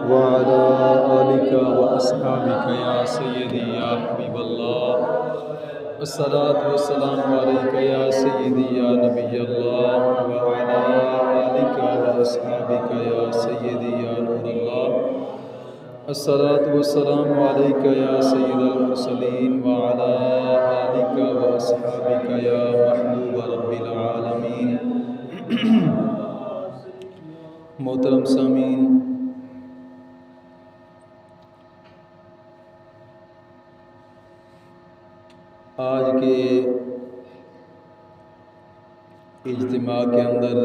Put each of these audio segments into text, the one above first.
وعلى آلك وأصحابك يا سيدي يا حبيب الله. الصلاة والسلام عليك يا سيدي يا نبي الله، وعلى آلك وأصحابك يا سيدي يا نور الله. الصلاة والسلام عليك يا سيد المرسلين، وعلى آلك وأصحابك يا محبوب رب العالمين. محترم سامعین، آج کے اجتماع کے اندر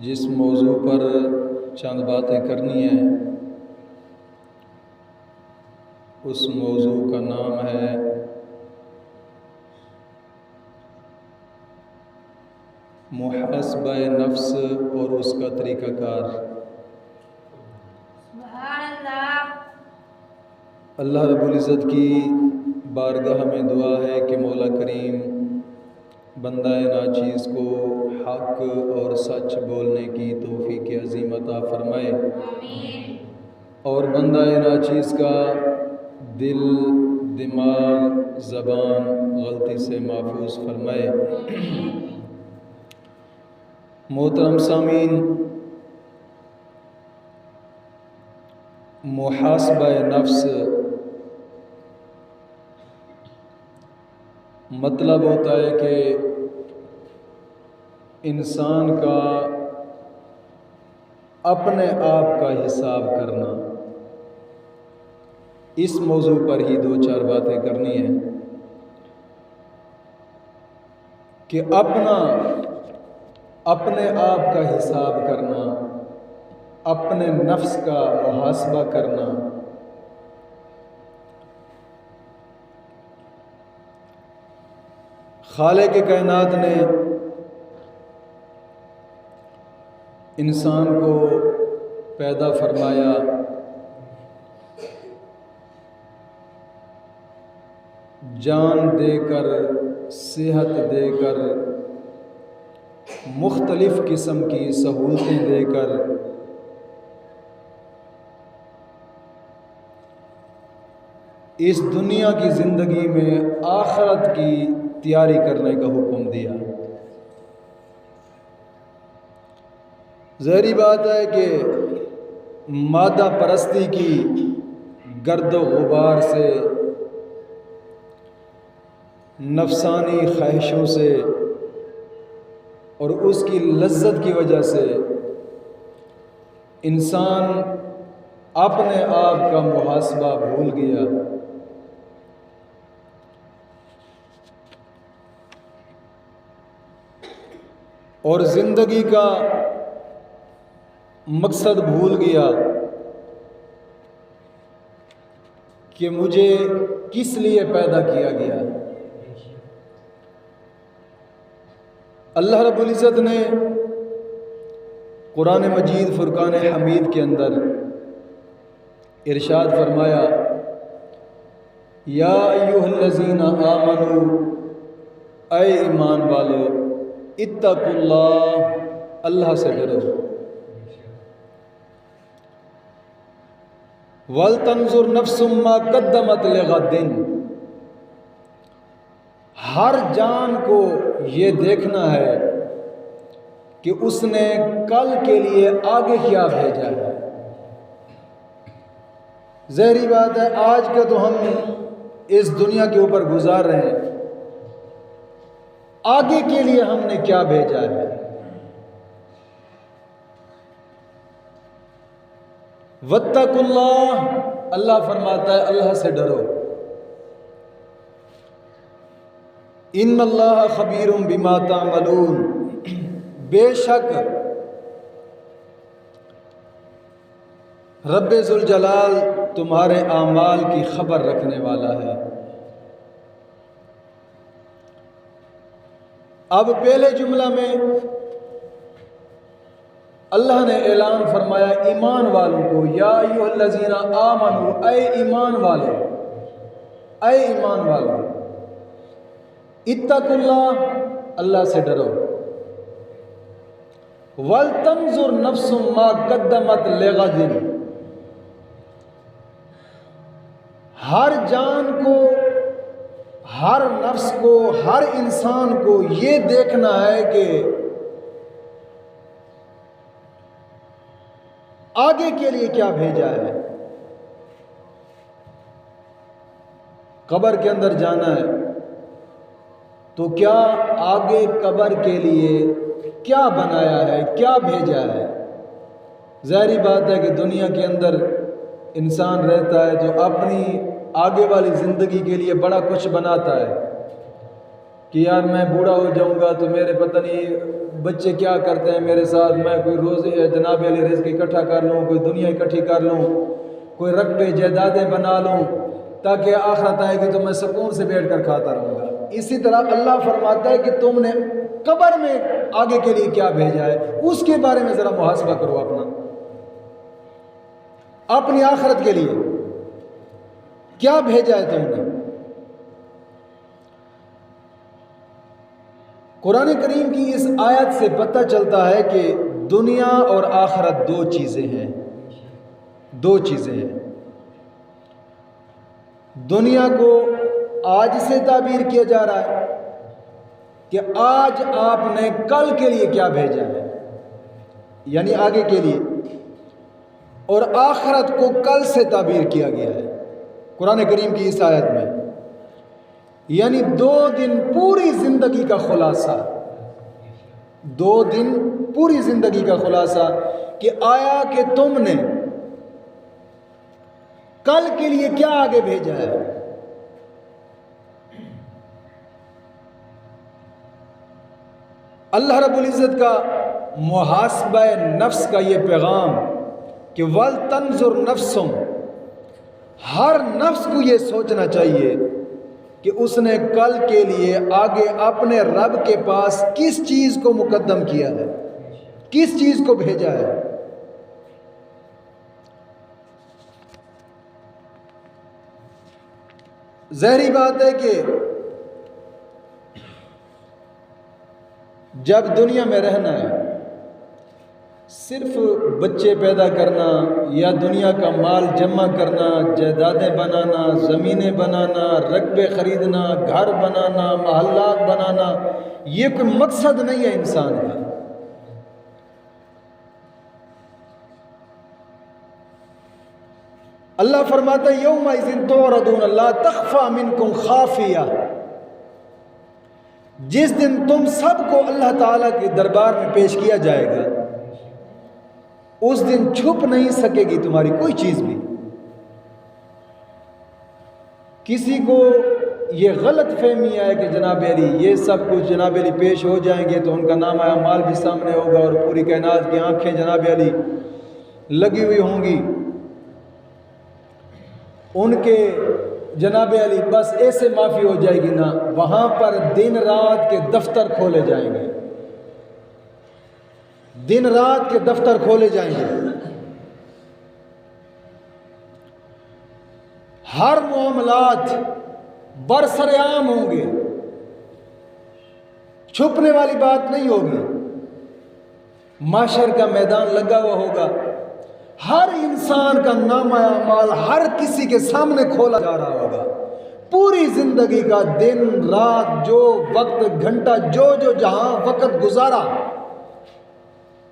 جس موضوع پر چند باتیں کرنی ہیں، اس موضوع کا نام ہے محاسبہ نفس اور اس کا طریقہ کار۔ اللہ رب العزت کی بارگاہ میں دعا ہے کہ مولا کریم بندہ ناچیز کو حق اور سچ بولنے کی توفیق عظیم عطا فرمائے، اور بندہ ناچیز کا دل، دماغ، زبان غلطی سے محفوظ فرمائے۔ محترم سامعین، محاسبہ نفس مطلب ہوتا ہے کہ انسان کا اپنے آپ کا حساب کرنا۔ اس موضوع پر ہی دو چار باتیں کرنی ہیں کہ اپنے آپ کا حساب کرنا، اپنے نفس کا محاسبہ کرنا۔ خالق کائنات نے انسان کو پیدا فرمایا، جان دے کر، صحت دے کر، مختلف قسم کی سہولتیں دے کر اس دنیا کی زندگی میں آخرت کی تیاری کرنے کا حکم دیا۔ ظاہری بات ہے کہ مادہ پرستی کی گرد و غبار سے، نفسانی خواہشوں سے اور اس کی لذت کی وجہ سے انسان اپنے آپ کا محاسبہ بھول گیا، اور زندگی کا مقصد بھول گیا کہ مجھے کس لیے پیدا کیا گیا۔ اللہ رب العزت نے قرآن مجید فرقان حمید کے اندر ارشاد فرمایا، یا ایھا الذین آمنوا، اے ایمان والو، اتقوا اللہ، اللہ سے ڈرو، وَلْتَنْظُرْ نَفْسٌ مَّا قَدَّمَتْ لِغَدٍ، ہر جان کو یہ دیکھنا ہے کہ اس نے کل کے لیے آگے کیا بھیجا ہے۔ ظاہری بات ہے آج کا تو ہم اس دنیا کے اوپر گزار رہے ہیں، آگے کے لیے ہم نے کیا بھیجا ہے۔ واتقوا اللہ، اللہ فرماتا ہے اللہ سے ڈرو، ان اللہ خبیر بما تعملون، بے شک رب ذوالجلال تمہارے اعمال کی خبر رکھنے والا ہے۔ اب پہلے جملہ میں اللہ نے اعلان فرمایا ایمان والوں کو، یا ایھا الذین آمنوا، اے ایمان والو، اے ایمان والو، اتقوا اللہ، اللہ سے ڈرو۔ وَلْتَنْظُرْ نَفْسٌ مَا قَدَّمَتْ لِغَدٍ، ہر جان کو، ہر نفس کو، ہر انسان کو یہ دیکھنا ہے کہ آگے کے لیے کیا بھیجا ہے۔ قبر کے اندر جانا ہے تو کیا آگے قبر کے لیے کیا بنایا ہے، کیا بھیجا ہے؟ ظاہری بات ہے کہ دنیا کے اندر انسان رہتا ہے جو اپنی آگے والی زندگی کے لیے بڑا کچھ بناتا ہے کہ یار میں بوڑھا ہو جاؤں گا تو میرے پتہ نہیں بچے کیا کرتے ہیں میرے ساتھ، میں کوئی روزی جناب علی رزق اکٹھا کر لوں، کوئی دنیا اکٹھی کر لوں، کوئی رقبے جائیدادیں بنا لوں تاکہ آخرت آئے گی تو میں سکون سے بیٹھ کر کھاتا رہوں گا۔ اسی طرح اللہ فرماتا ہے کہ تم نے قبر میں آگے کے لیے کیا بھیجا ہے، اس کے بارے میں ذرا محاسبہ کرو اپنی آخرت کے لیے کیا بھیجا ہے تم نے۔ قرآن کریم کی اس آیت سے پتہ چلتا ہے کہ دنیا اور آخرت دو چیزیں ہیں، دو چیزیں ہیں۔ دنیا کو آج سے تعبیر کیا جا رہا ہے کہ آج آپ نے کل کے لیے کیا بھیجا ہے، یعنی آگے کے لیے، اور آخرت کو کل سے تعبیر کیا گیا ہے قرآن کریم کی اس آیت میں، یعنی 2 دن پوری زندگی کا خلاصہ، 2 دن پوری زندگی کا خلاصہ کہ آیا کہ تم نے کل کے لیے کیا آگے بھیجا ہے۔ اللہ رب العزت کا محاسبہ نفس کا یہ پیغام کہ وَلْتَنْظُرْ نَفْسٌ، ہر نفس کو یہ سوچنا چاہیے کہ اس نے کل کے لیے آگے اپنے رب کے پاس کس چیز کو مقدم کیا ہے، کس چیز کو بھیجا ہے۔ ظاہری بات ہے کہ جب دنیا میں رہنا ہے صرف بچے پیدا کرنا یا دنیا کا مال جمع کرنا، جائیدادیں بنانا، زمینیں بنانا، رقبے خریدنا، گھر بنانا، محلات بنانا، یہ کوئی مقصد نہیں ہے انسان کا۔ اللہ فرماتا ہے یومئذ تعرضون لا تخفی منکم خافیہ، جس دن تم سب کو اللہ تعالیٰ کے دربار میں پیش کیا جائے گا، اس دن چھپ نہیں سکے گی تمہاری کوئی چیز بھی۔ کسی کو یہ غلط فہمی ہے کہ جناب علی یہ سب کچھ جناب علی پیش ہو جائیں گے تو ان کا نام اعمال بھی سامنے ہوگا اور پوری کائنات کی آنکھیں جناب علی لگی ہوئی ہوں گی، ان کے جناب علی بس ایسے معافی ہو جائے گی نا، وہاں پر دن رات کے دفتر کھولے جائیں گے، دن رات کے دفتر کھولے جائیں گے، ہر معاملات برسر عام ہوں گے، چھپنے والی بات نہیں ہوگی، محشر کا میدان لگا ہوا ہوگا، ہر انسان کا نامہ اعمال ہر کسی کے سامنے کھولا جا رہا ہوگا، پوری زندگی کا دن رات جو وقت گھنٹہ جو جہاں وقت گزارا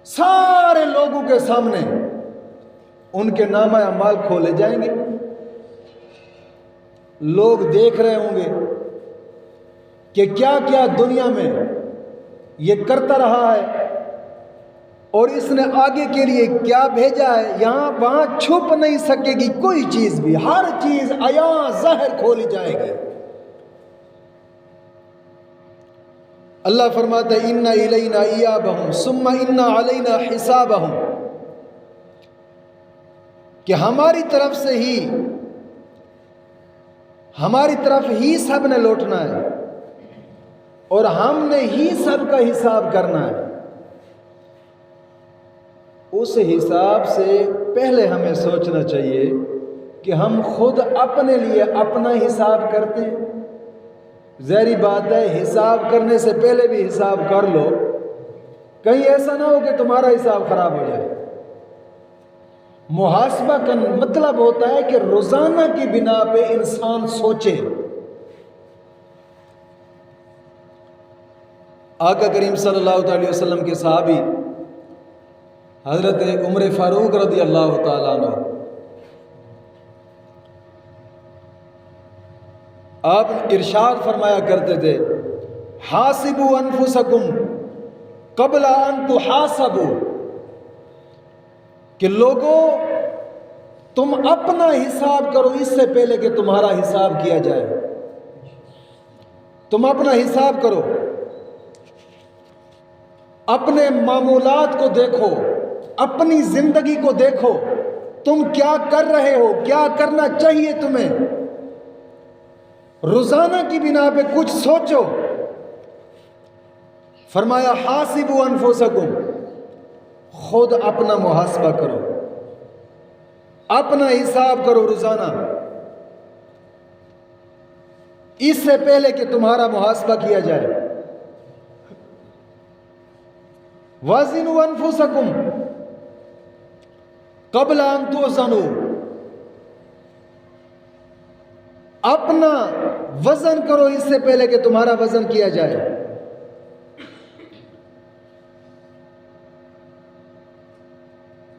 سارے لوگوں کے سامنے ان کے نامہ اعمال کھولے جائیں گے، لوگ دیکھ رہے ہوں گے کہ کیا کیا دنیا میں یہ کرتا رہا ہے اور اس نے آگے کے لیے کیا بھیجا ہے، یہاں وہاں چھپ نہیں سکے گی کوئی چیز بھی، ہر چیز عیاں ظاہر کھولی جائے گی۔ اللہ فرماتا ہے اِنَّ إِلَيْنَا إِيَابَهُمْ ثُمَّ إِنَّ عَلَيْنَا حِسَابَهُمْ، کہ ہماری طرف ہی سب نے لوٹنا ہے اور ہم نے ہی سب کا حساب کرنا ہے۔ اس حساب سے پہلے ہمیں سوچنا چاہیے کہ ہم خود اپنے لیے اپنا حساب کرتے ہیں۔ ظاہری بات ہے حساب کرنے سے پہلے بھی حساب کر لو، کہیں ایسا نہ ہو کہ تمہارا حساب خراب ہو جائے۔ محاسبہ کا مطلب ہوتا ہے کہ روزانہ کی بنا پہ انسان سوچے۔ آقا کریم صلی اللہ علیہ وسلم کے صحابی حضرت عمر فاروق رضی اللہ تعالیٰ عنہ، آپ ارشاد فرمایا کرتے تھے، حاسبوا انفسکم قبل ان تحاسبوا، کہ لوگوں تم اپنا حساب کرو اس سے پہلے کہ تمہارا حساب کیا جائے۔ تم اپنا حساب کرو، اپنے معمولات کو دیکھو، اپنی زندگی کو دیکھو، تم کیا کر رہے ہو، کیا کرنا چاہیے تمہیں، روزانہ کی بنا پہ کچھ سوچو۔ فرمایا حاسبوا انفسکم، خود اپنا محاسبہ کرو، اپنا حساب کرو روزانہ، اس سے پہلے کہ تمہارا محاسبہ کیا جائے۔ وزنوا انفسکم قبل ان توزنوا، اپنا وزن کرو اس سے پہلے کہ تمہارا وزن کیا جائے۔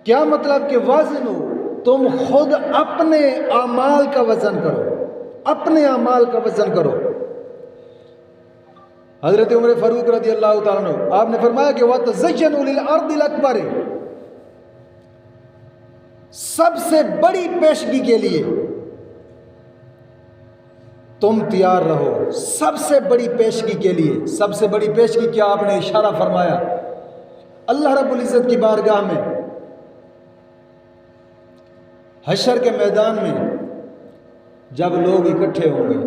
کیا مطلب کہ وزن تم خود اپنے اعمال کا وزن کرو، اپنے اعمال کا وزن کرو۔ حضرت عمر فاروق رضی اللہ تعالیٰ عنہ آپ نے فرمایا کہ وَتَزَيَّنُوا لِلْأَرْضِ الْأَكْبَرِ، سب سے بڑی پیشگی کے لیے تم تیار رہو، سب سے بڑی پیشگی کے لیے۔ سب سے بڑی پیشگی کیا؟ آپ نے اشارہ فرمایا اللہ رب العزت کی بارگاہ میں، حشر کے میدان میں جب لوگ اکٹھے ہوں گے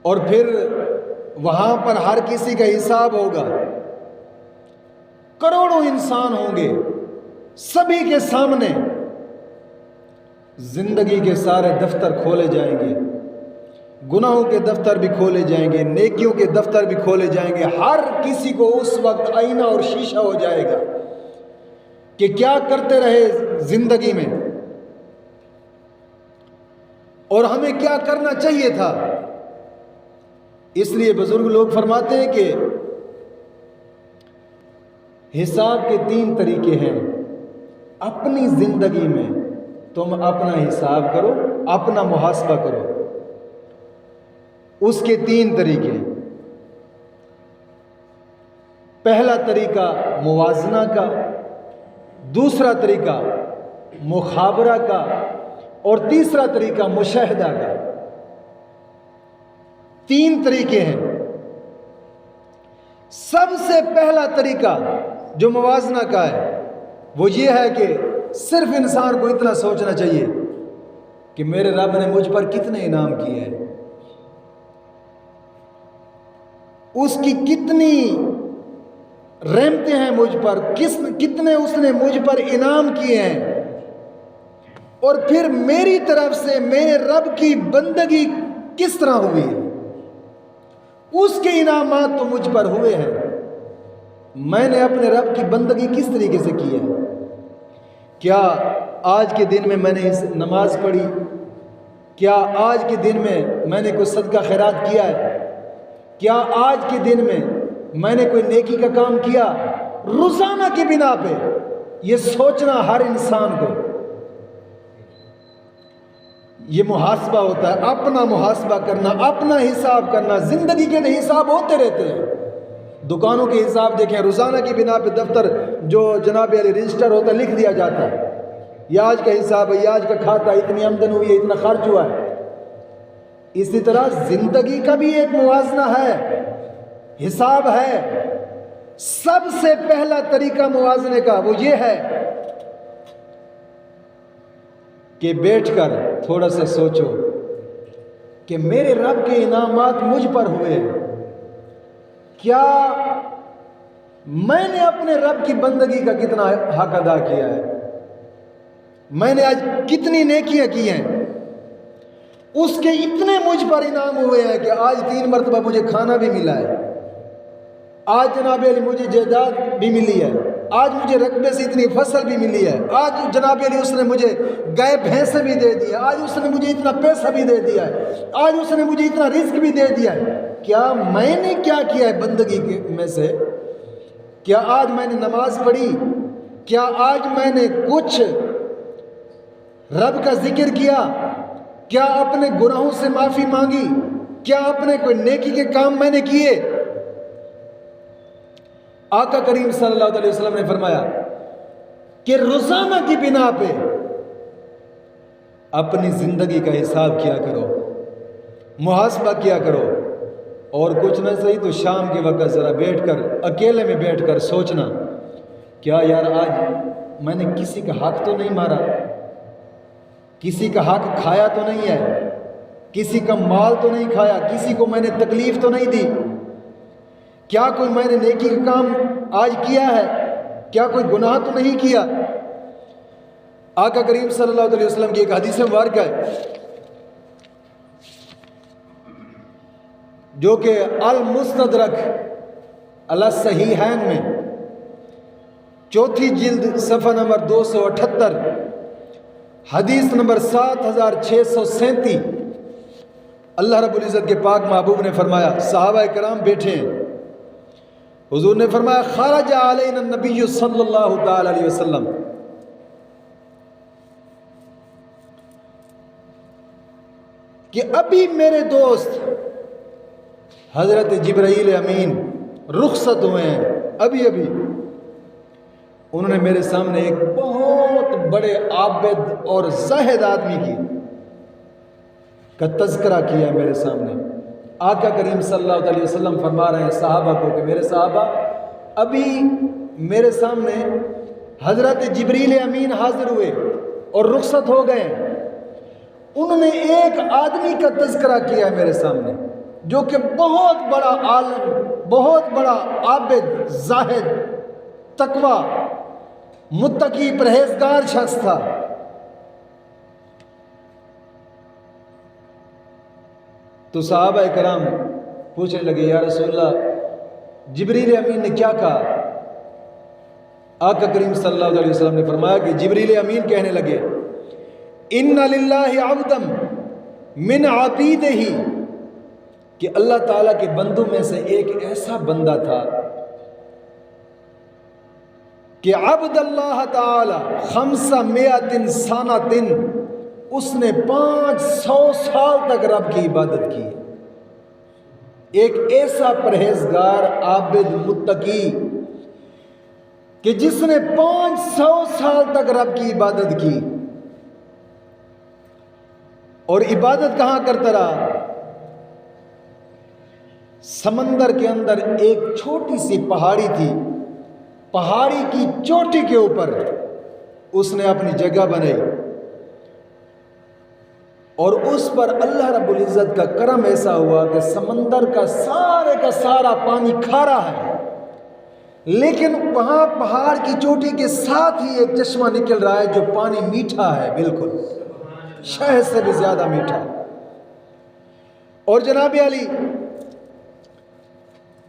اور پھر وہاں پر ہر کسی کا حساب ہوگا، کروڑوں انسان ہوں گے، سبھی کے سامنے زندگی کے سارے دفتر کھولے جائیں گے، گناہوں کے دفتر بھی کھولے جائیں گے، نیکیوں کے دفتر بھی کھولے جائیں گے۔ ہر کسی کو اس وقت آئینہ اور شیشہ ہو جائے گا کہ کیا کرتے رہے زندگی میں اور ہمیں کیا کرنا چاہیے تھا۔ اس لیے بزرگ لوگ فرماتے ہیں کہ حساب کے 3 طریقے ہیں۔ اپنی زندگی میں تم اپنا حساب کرو، اپنا محاسبہ کرو، اس کے 3 طریقے۔ پہلا طریقہ موازنہ کا، دوسرا طریقہ مخابرہ کا، اور تیسرا طریقہ مشاہدہ کا۔ 3 طریقے ہیں۔ سب سے پہلا طریقہ جو موازنہ کا ہے وہ یہ ہے کہ صرف انسان کو اتنا سوچنا چاہیے کہ میرے رب نے مجھ پر کتنے انعام کیے ہیں، اس کی کتنی رحمتیں ہیں مجھ پر، کتنے اس نے مجھ پر انعام کیے ہیں، اور پھر میری طرف سے میرے رب کی بندگی کس طرح ہوئی ہے، اس کے انعامات تو مجھ پر ہوئے ہیں، میں نے اپنے رب کی بندگی کس طریقے سے کی ہے۔ کیا آج کے دن میں میں نے نماز پڑھی؟ کیا آج کے دن میں نے کوئی صدقہ خیرات کیا ہے؟ کیا آج کے دن میں نے کوئی نیکی کا کام کیا؟ روزانہ کی بنا پہ یہ سوچنا ہر انسان کو، یہ محاسبہ ہوتا ہے، اپنا محاسبہ کرنا، اپنا حساب کرنا۔ زندگی کے حساب ہوتے رہتے ہیں، دکانوں کے حساب دیکھیں، روزانہ کی بنا پہ دفتر جو جناب علی رجسٹر ہوتا ہے لکھ دیا جاتا ہے، یہ آج کا حساب ہے، یہ آج کا کھاتا، اتنی آمدن ہوئی ہے، اتنا خرچ ہوا ہے۔ اسی طرح زندگی کا بھی ایک موازنہ ہے، حساب ہے۔ سب سے پہلا طریقہ موازنے کا وہ یہ ہے کہ بیٹھ کر تھوڑا سا سوچو کہ میرے رب کے انعامات مجھ پر ہوئے ہیں، کیا میں نے اپنے رب کی بندگی کا کتنا حق ادا کیا ہے، میں نے آج کتنی نیکیاں کی ہیں، اس کے اتنے مجھ پر انعام ہوئے ہیں کہ آج 3 مرتبہ مجھے کھانا بھی ملا ہے، آج جناب علی مجھے جائیداد بھی ملی ہے، آج مجھے رقبے سے اتنی فصل بھی ملی ہے، آج جناب علی اس نے مجھے گائے بھینسیں بھی دے دیا، آج اس نے مجھے اتنا پیسہ بھی دے دیا ہے، آج اس نے مجھے اتنا رزق بھی دے دیا ہے، کیا میں نے کیا کیا ہے بندگی میں سے؟ کیا آج میں نے نماز پڑھی؟ کیا آج میں نے کچھ رب کا ذکر کیا؟ کیا اپنے گناہوں سے معافی مانگی؟ کیا اپنے کوئی نیکی کے کام میں نے کیے؟ آقا کریم صلی اللہ علیہ وسلم نے فرمایا کہ روزانہ کی بنا پہ اپنی زندگی کا حساب کیا کرو، محاسبہ کیا کرو، اور کچھ نہ صحیح تو شام کے وقت ذرا بیٹھ کر اکیلے میں بیٹھ کر سوچنا، کیا یار آج میں نے کسی کا حق تو نہیں مارا، کسی کا حق کھایا تو نہیں ہے، کسی کا مال تو نہیں کھایا، کسی کو میں نے تکلیف تو نہیں دی، کیا کوئی میں نے نیکی کا کام آج کیا ہے، کیا کوئی گناہ تو نہیں کیا؟ آقا کریم صلی اللہ علیہ وسلم کی ایک حدیث مبارکہ ہے جو کہ المستدرک علی الصحیحین میں 4 جلد صفحہ نمبر 278 حدیث نمبر 7637، اللہ رب العزت کے پاک محبوب نے فرمایا، صحابہ کرام بیٹھے ہیں، حضور نے فرمایا خرج علینا النبی صلی اللہ تعالی علیہ وسلم، کہ ابھی میرے دوست حضرت جبرائیل امین رخصت ہوئے ہیں، ابھی انہوں نے میرے سامنے ایک بہت بڑے عابد اور زاہد آدمی کا تذکرہ کیا ہے میرے سامنے۔ آقا کریم صلی اللہ علیہ وسلم فرما رہے ہیں صحابہ کو کہ میرے صحابہ ابھی میرے سامنے حضرت جبریل امین حاضر ہوئے اور رخصت ہو گئے، انہوں نے ایک آدمی کا تذکرہ کیا ہے میرے سامنے جو کہ بہت بڑا عالم، بہت بڑا عابد، زاہد، تقوی، متقی، پرہیزگار شخص تھا۔ تو صحابہ کرام پوچھنے لگے یا رسول اللہ جبریل امین نے کیا کہا؟ آقا کریم صلی اللہ علیہ وسلم نے فرمایا کہ جبریل امین کہنے لگے ان للہ عبدا من عبیدہ، کہ اللہ تعالیٰ کے بندوں میں سے ایک ایسا بندہ تھا کہ عبد اللہ تعالی 500 سنۃ، اس نے 500 سال تک رب کی عبادت کی۔ ایک ایسا پرہیزگار، عابد، متقی کہ جس نے 500 سال تک رب کی عبادت کی، اور عبادت کہاں کرتا رہا؟ سمندر کے اندر ایک چھوٹی سی پہاڑی تھی، پہاڑی کی چوٹی کے اوپر اس نے اپنی جگہ بنائی، اور اس پر اللہ رب العزت کا کرم ایسا ہوا کہ سمندر کا سارا پانی کھارا ہے، لیکن وہاں پہاڑ کی چوٹی کے ساتھ ہی ایک چشمہ نکل رہا ہے جو پانی میٹھا ہے، بالکل شہد سے بھی زیادہ میٹھا۔ اور جناب علی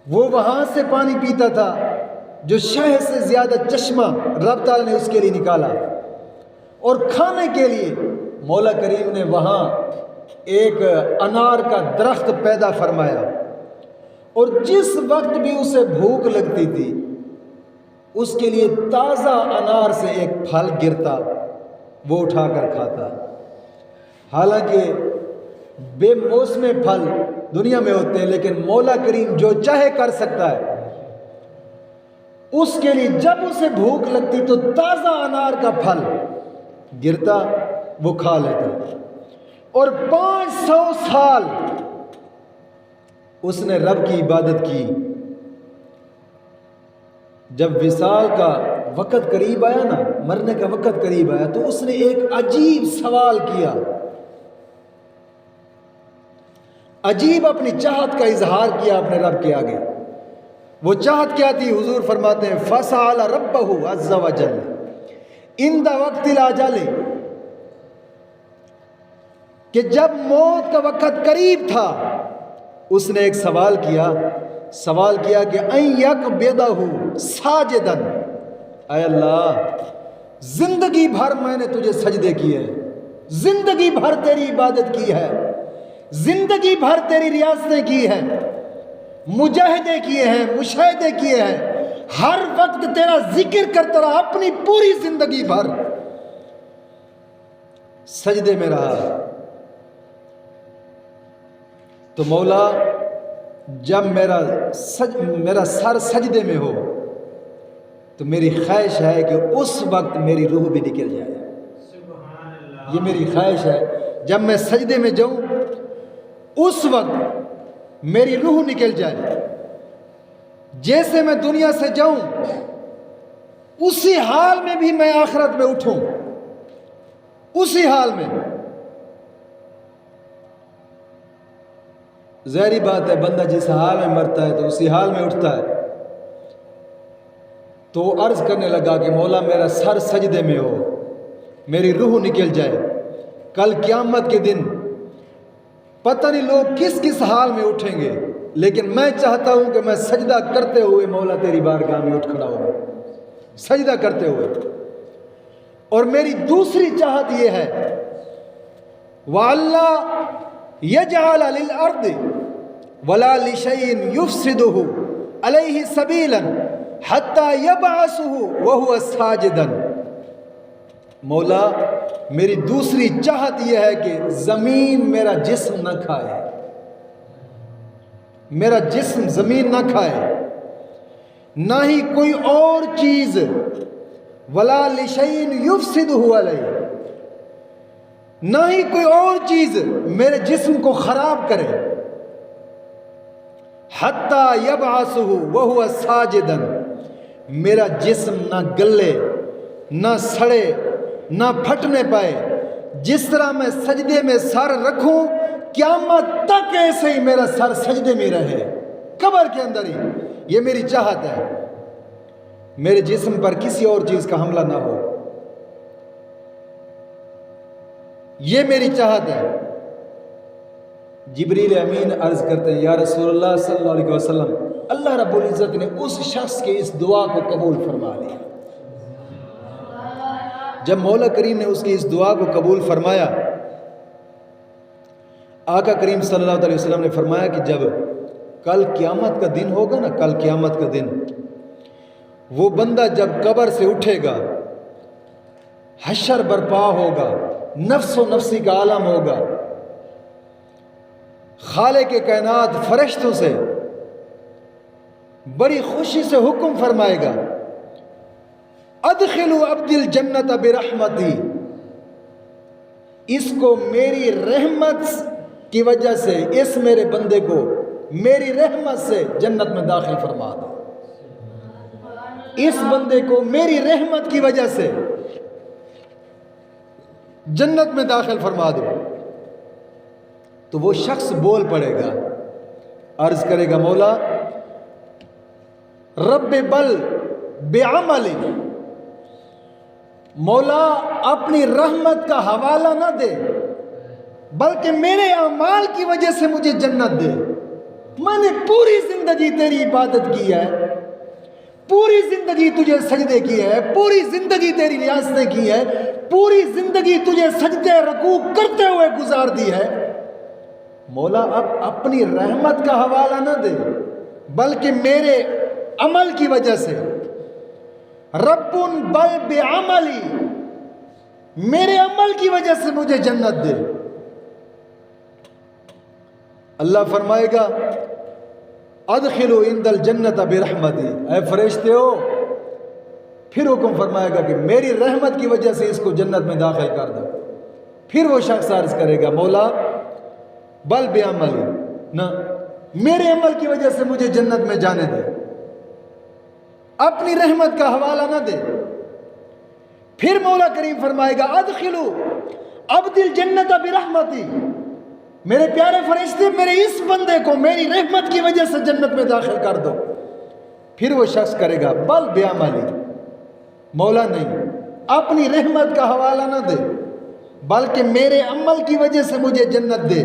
وہ وہاں سے پانی پیتا تھا جو شہد سے زیادہ چشمہ رب تعالیٰ نے اس کے لیے نکالا، اور کھانے کے لیے مولا کریم نے وہاں ایک انار کا درخت پیدا فرمایا، اور جس وقت بھی اسے بھوک لگتی تھی اس کے لیے تازہ انار سے ایک پھل گرتا، وہ اٹھا کر کھاتا۔ حالانکہ بے موسم پھل دنیا میں ہوتے ہیں، لیکن مولا کریم جو چاہے کر سکتا ہے، اس کے لیے جب اسے بھوک لگتی تو تازہ انار کا پھل گرتا، وہ کھا لیتا، اور 500 سال اس نے رب کی عبادت کی۔ جب وصال کا وقت قریب آیا نا، مرنے کا وقت قریب آیا، تو اس نے ایک عجیب سوال کیا، عجیب اپنی چاہت کا اظہار کیا اپنے رب کے آگے۔ وہ چاہت کیا تھی؟ حضور فرماتے ہیں فسأل ربہ عز وجل عند وقت الاجل، کہ جب موت کا وقت قریب تھا اس نے ایک سوال کیا سوال کیا کہ این یقبضہ ساجدن، اے اللہ زندگی بھر میں نے تجھے سجدے کیے، زندگی بھر تیری عبادت کی ہے، زندگی بھر تیری ریاستیں کی ہیں، مجاہدے کیے ہیں، مشاہدے کیے ہیں، ہر وقت تیرا ذکر کرتا رہا، اپنی پوری زندگی بھر سجدے میں رہا۔ تو مولا جب میرا سر سجدے میں ہو تو میری خواہش ہے کہ اس وقت میری روح بھی نکل جائے، یہ میری خواہش ہے، جب میں سجدے میں جاؤں اس وقت میری روح نکل جائے، جیسے میں دنیا سے جاؤں اسی حال میں بھی میں آخرت میں اٹھوں، اسی حال میں۔ ظاہری بات ہے بندہ جس حال میں مرتا ہے تو اسی حال میں اٹھتا ہے۔ تو وہ عرض کرنے لگا کہ مولا میرا سر سجدے میں ہو، میری روح نکل جائے، کل قیامت کے دن پتہ نہیں لوگ کس کس حال میں اٹھیں گے، لیکن میں چاہتا ہوں کہ میں سجدہ کرتے ہوئے مولا تیری بارگاہ میں اٹھ کھڑا ہوں، سجدہ کرتے ہوئے۔ اور میری دوسری چاہت یہ ہے وَأَلَّا يَجْعَلَ لِلْأَرْضِ وَلَا لِشَيْءٍ يُفْسِدُهُ عَلَيْهِ سَبِيلًا حَتَّى يَبْعَثُهُ وَهُوَ سَاجِدًا۔ مولا میری دوسری چاہت یہ ہے کہ زمین میرا جسم نہ کھائے، میرا جسم زمین نہ کھائے، نہ ہی کوئی اور چیز، ولا لشیء یفسدہ علیہ، نہ ہی کوئی اور چیز میرے جسم کو خراب کرے، حتی یبعثہ وہو ساجدا، میرا جسم نہ گلے نہ سڑے نہ پھٹنے پائے، جس طرح میں سجدے میں سر رکھوں قیامت تک ایسے ہی میرا سر سجدے میں رہے، قبر کے اندر ہی۔ یہ میری چاہت ہے، میرے جسم پر کسی اور چیز کا حملہ نہ ہو، یہ میری چاہت ہے۔ جبریل امین عرض کرتے ہیں یا رسول اللہ صلی اللہ علیہ وسلم، اللہ رب العزت نے اس شخص کے اس دعا کو قبول فرما لیا۔ جب مولا کریم نے اس کی اس دعا کو قبول فرمایا، آقا کریم صلی اللہ علیہ وسلم نے فرمایا کہ جب کل قیامت کا دن ہوگا نا، کل قیامت کا دن، وہ بندہ جب قبر سے اٹھے گا، حشر برپا ہوگا، نفس و نفسی کا عالم ہوگا، خالق کائنات فرشتوں سے بڑی خوشی سے حکم فرمائے گا، ادخلوا عبد الجنت برحمتی، اس کو میری رحمت کی وجہ سے، اس میرے بندے کو میری رحمت سے جنت میں داخل فرما دو، اس بندے کو میری رحمت کی وجہ سے جنت میں داخل فرما دو۔ تو وہ شخص بول پڑے گا، عرض کرے گا مولا رب بل بعملی، مولا اپنی رحمت کا حوالہ نہ دے بلکہ میرے اعمال کی وجہ سے مجھے جنت دے، میں نے پوری زندگی تیری عبادت کی ہے، پوری زندگی تجھے سجدے کیے ہے، پوری زندگی تیری ریاستیں کی ہے، پوری زندگی تجھے سجدے رکوع کرتے ہوئے گزار دی ہے، مولا اب اپنی رحمت کا حوالہ نہ دے بلکہ میرے عمل کی وجہ سے، رب بل بعملی، میرے عمل کی وجہ سے مجھے جنت دے۔ اللہ فرمائے گا ادخلوا عند الجنت برحمتی، اے فرشتے ہو، پھر حکم فرمائے گا کہ میری رحمت کی وجہ سے اس کو جنت میں داخل کر دو۔ پھر وہ شخص عرض کرے گا مولا بل بعملی، نہ میرے عمل کی وجہ سے مجھے جنت میں جانے دے، اپنی رحمت کا حوالہ نہ دے۔ پھر مولا کریم فرمائے گا ادخلوا عبد الجنت برحمتی، میرے پیارے فرشتے میرے اس بندے کو میری رحمت کی وجہ سے جنت میں داخل کر دو۔ پھر وہ شخص کرے گا بل بعملی، مولا نہیں، اپنی رحمت کا حوالہ نہ دے بلکہ میرے عمل کی وجہ سے مجھے جنت دے۔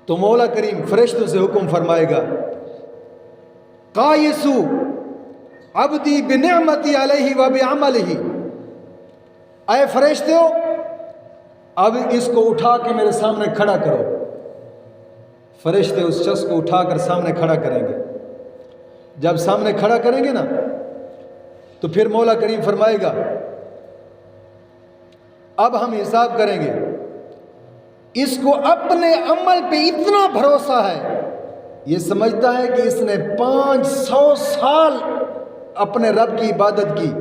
تو مولا کریم فرشتوں سے حکم فرمائے گا، قایسو عبدی بنعمتی علیہ و بعملہ، اے فرشتوں اب اس کو اٹھا کے میرے سامنے کھڑا کرو۔ فرشتے اس شخص کو اٹھا کر سامنے کھڑا کریں گے۔ جب سامنے کھڑا کریں گے نا تو پھر مولا کریم فرمائے گا اب ہم حساب کریں گے۔ اس کو اپنے عمل پہ اتنا بھروسہ ہے، یہ سمجھتا ہے کہ اس نے 500 سال اپنے رب کی عبادت کی،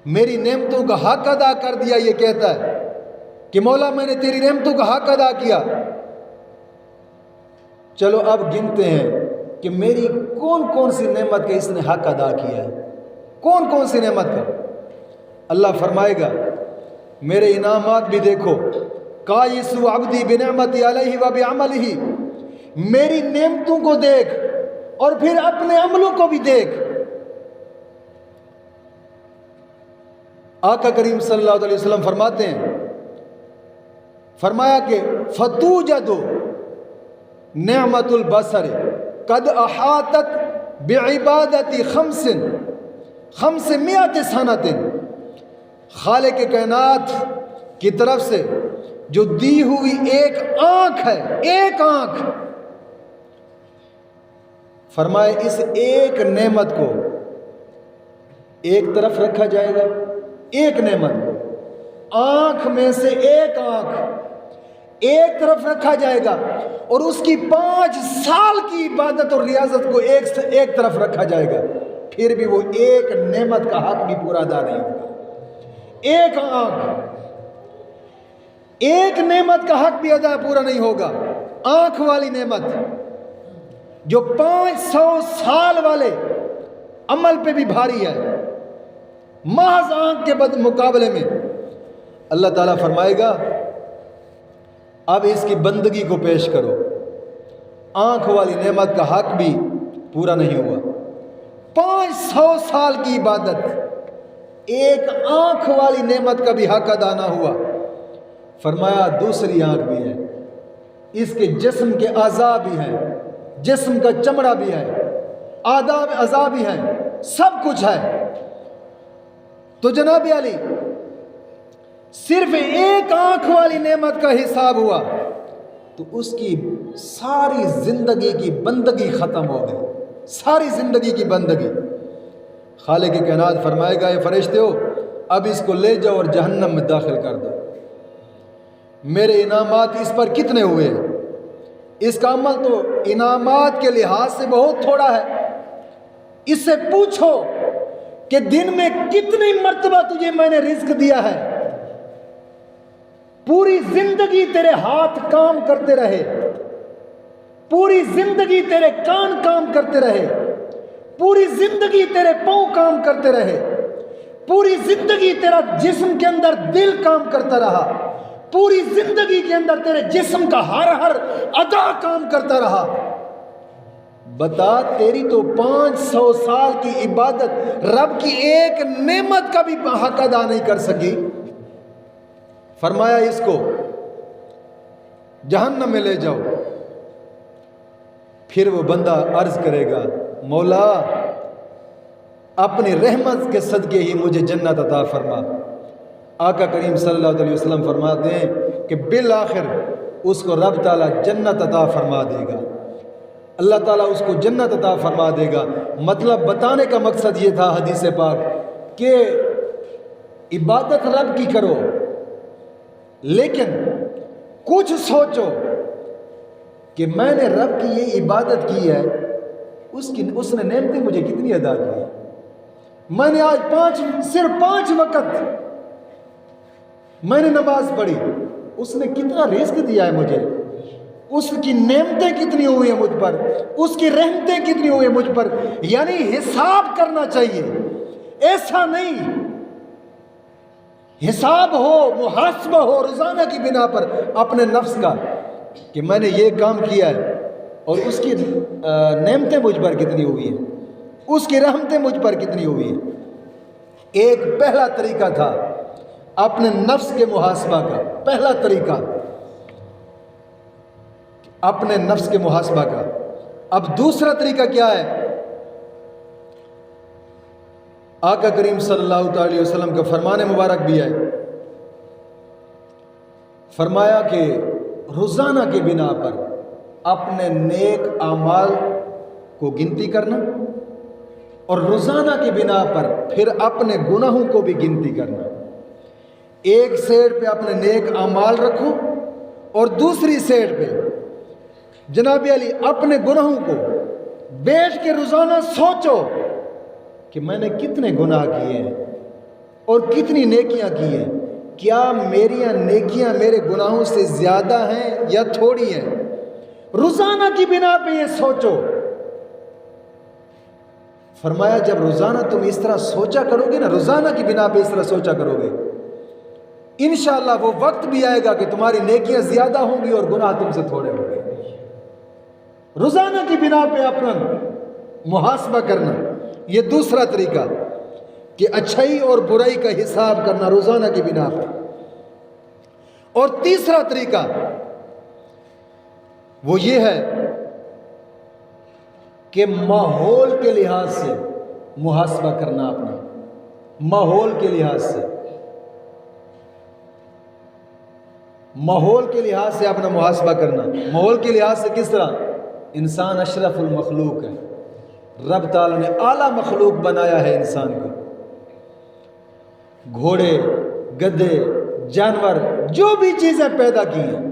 میری نعمتوں کا حق ادا کر دیا۔ یہ کہتا ہے کہ مولا میں نے تیری نعمتوں کا حق ادا کیا۔ چلو اب گنتے ہیں کہ میری کون کون سی نعمت کا اس نے حق ادا کیا ہے، کون کون سی نعمت کا۔ اللہ فرمائے گا میرے انعامات بھی دیکھو، قایسو عبدی بنعمتی علیہ و بعملہ، میری نعمتوں کو دیکھ اور پھر اپنے عملوں کو بھی دیکھ۔ آقا کریم صلی اللہ علیہ وسلم فرماتے ہیں، فرمایا کہ فتوجد نعمت البصر قد احاطت بعبادت 500 سنۃ، خالق کائنات کی طرف سے جو دی ہوئی ایک آنکھ ہے، ایک آنکھ، فرمائے اس ایک نعمت کو ایک طرف رکھا جائے گا، ایک نعمت کو آنکھ میں سے ایک آنکھ ایک طرف رکھا جائے گا، اور اس کی 5 سال کی عبادت اور ریاضت کو ایک طرف رکھا جائے گا، پھر بھی وہ ایک نعمت کا حق بھی پورا ادا نہیں ہوگا۔ ایک آنکھ، ایک نعمت کا حق بھی ادا پورا نہیں ہوگا۔ آنکھ والی نعمت جو 500 سال والے عمل پہ بھی بھاری ہے، محض آنکھ کے مقابلے میں اللہ تعالیٰ فرمائے گا اب اس کی بندگی کو پیش کرو۔ آنکھ والی نعمت کا حق بھی پورا نہیں ہوا، 500 سال کی عبادت، ایک آنکھ والی نعمت کا بھی حق ادا نہ ہوا۔ فرمایا دوسری آنکھ بھی ہے، اس کے جسم کے اعضاء بھی ہیں، جسم کا چمڑا بھی ہے، اعضاء بھی ہیں، سب کچھ ہے۔ تو جناب علی صرف ایک آنکھ والی نعمت کا حساب ہوا تو اس کی ساری زندگی کی بندگی ختم ہو گئی، ساری زندگی کی بندگی۔ خالق کائنات فرمائے گا اے فرشتے ہو اب اس کو لے جاؤ اور جہنم میں داخل کر دو۔ میرے انعامات اس پر کتنے ہوئے ہیں؟ اس کا عمل تو انعامات کے لحاظ سے بہت تھوڑا ہے۔ اس سے پوچھو کہ دن میں کتنی مرتبہ تجھے میں نے رزق دیا ہے؟ پوری زندگی تیرے ہاتھ کام کرتے رہے، پوری زندگی تیرے کان کام کرتے رہے، پوری زندگی تیرے پاؤں کام کرتے رہے، پوری زندگی تیرا جسم کے اندر دل کام کرتا رہا، پوری زندگی کے اندر تیرے جسم کا ہر ادا کام کرتا رہا۔ بتا تیری تو 500 سال کی عبادت رب کی ایک نعمت کا بھی حق ادا نہیں کر سکی۔ فرمایا اس کو جہنم میں لے جاؤ۔ پھر وہ بندہ عرض کرے گا مولا اپنی رحمت کے صدقے ہی مجھے جنت عطا فرما۔ آقا کریم صلی اللہ علیہ وسلم فرماتے ہیں کہ بالآخر اس کو رب تعالیٰ جنت عطا فرما دے گا، اللہ تعالیٰ اس کو جنت عطا فرما دے گا۔ مطلب بتانے کا مقصد یہ تھا حدیث پاک کہ عبادت رب کی کرو، لیکن کچھ سوچو کہ میں نے رب کی یہ عبادت کی ہے، اس نے نعمتیں مجھے کتنی ادا کی ہیں۔ میں نے آج صرف 5 وقت میں نے نماز پڑھی، اس نے کتنا رزق دیا ہے مجھے، اس کی نعمتیں کتنی ہوئی ہیں مجھ پر، اس کی رحمتیں کتنی ہوئی ہیں مجھ پر۔ یعنی حساب کرنا چاہیے، ایسا نہیں حساب ہو، محاسبہ ہو روزانہ کی بنا پر اپنے نفس کا کہ میں نے یہ کام کیا ہے اور اس کی نعمتیں مجھ پر کتنی ہوئی ہیں، اس کی رحمتیں مجھ پر کتنی ہوئی ہیں۔ ایک پہلا طریقہ تھا اپنے نفس کے محاسبہ کا، پہلا طریقہ اپنے نفس کے محاسبہ کا۔ اب دوسرا طریقہ کیا ہے؟ آقا کریم صلی اللہ علیہ وسلم کا فرمان مبارک بھی ہے، فرمایا کہ روزانہ کی بنا پر اپنے نیک اعمال کو گنتی کرنا اور روزانہ کی بنا پر پھر اپنے گناہوں کو بھی گنتی کرنا۔ ایک سیٹ پہ اپنے نیک اعمال رکھو اور دوسری سیٹ پہ جناب علی اپنے گناہوں کو بیٹھ کے روزانہ سوچو کہ میں نے کتنے گناہ کیے ہیں اور کتنی نیکیاں کی ہیں، کیا میری نیکیاں میرے گناہوں سے زیادہ ہیں یا تھوڑی ہیں؟ روزانہ کی بنا پہ یہ سوچو۔ فرمایا جب روزانہ تم اس طرح سوچا کرو گے نا، روزانہ کی بنا پہ اس طرح سوچا کرو گے، انشاءاللہ وہ وقت بھی آئے گا کہ تمہاری نیکیاں زیادہ ہوں گی اور گناہ تم سے تھوڑے ہوں گے۔ روزانہ کی بنا پہ اپنا محاسبہ کرنا، یہ دوسرا طریقہ کہ اچھائی اور برائی کا حساب کرنا روزانہ کی بنا پہ۔ اور تیسرا طریقہ وہ یہ ہے کہ ماحول کے لحاظ سے محاسبہ کرنا اپنا، ماحول کے لحاظ سے، ماحول کے لحاظ سے اپنا محاسبہ کرنا۔ ماحول کے لحاظ سے کس طرح؟ انسان اشرف المخلوق ہے، رب تعالیٰ نے اعلیٰ مخلوق بنایا ہے انسان کو۔ گھوڑے، گدھے، جانور، جو بھی چیزیں پیدا کی ہیں،